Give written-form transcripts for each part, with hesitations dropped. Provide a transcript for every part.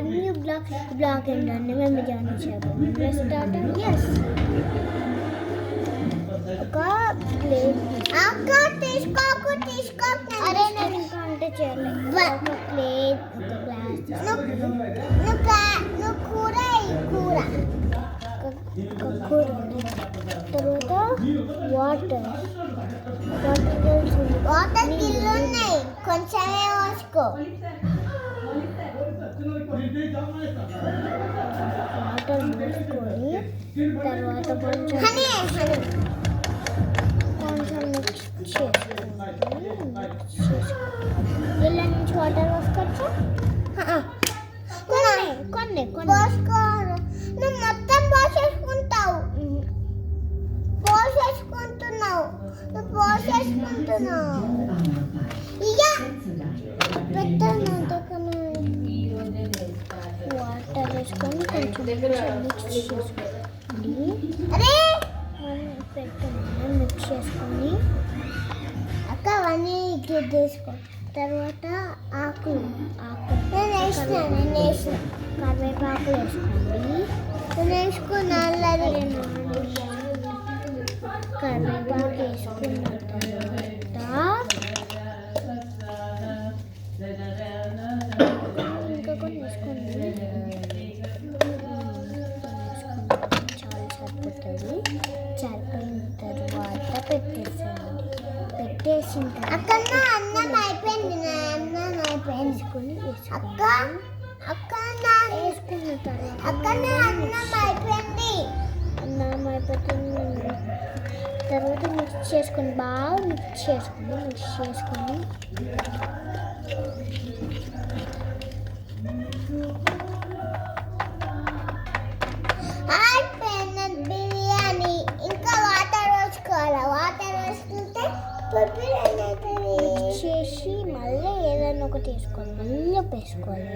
new block in the name of Johnny Chapel. Let's start and yes. అరే నేను ఇంకా అంటే చేయలేదు. ఒక ప్లేట్, ఒక గ్లాస్, కూర తర్వాత వాటర్ గిల్లు ఉన్నాయి, కొంచెమే పోసుకో. వాటర్ పోసుకొని తర్వాత కొంచెం మిక్స్ చేసుకోవాలి. ఇలా నుంచి వాటర్ పోసుకోవచ్చు. కొన్ని పోసుకోవాలి. నువ్వు మొత్తం పోసేసుకుంటున్నావు. ఇక పెట్టాను వాటర్ వేసుకొని కొంచెం మిక్స్ చేసుకోండి. అరే మిక్స్ చేసుకొని అక్క అవన్నీ తీసుకో. తర్వాత ఆకులు కరివేపాకులు వేసుకోండి. కరివేపాకు వేసుకున్న తర్వాత ఇంకా కొన్ని వేసుకోండి. చాలా సరిపోతుంది. సరిపోయిన తర్వాత పెట్టేసిన అక్కడ అన్నం అయిపోయింది. వేసుకుని అక్క వేసుకున్న తర్వాత అన్నం అయిపోయింది. తర్వాత మిక్స్ చేసుకొని బాగా మిక్స్ చేసుకొని బిర్యానీ. ఇంకా వాటర్ వేసుకోవాలి. వాటర్ వేసుకుంటే మిక్స్ చేసి మళ్ళీ ఏదైనా ఒకటి వేసుకోవాలి. మళ్ళీ వేసుకోవాలి.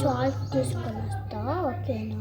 సాల్ట్ తీసుకొని వస్తా. ఓకేనా?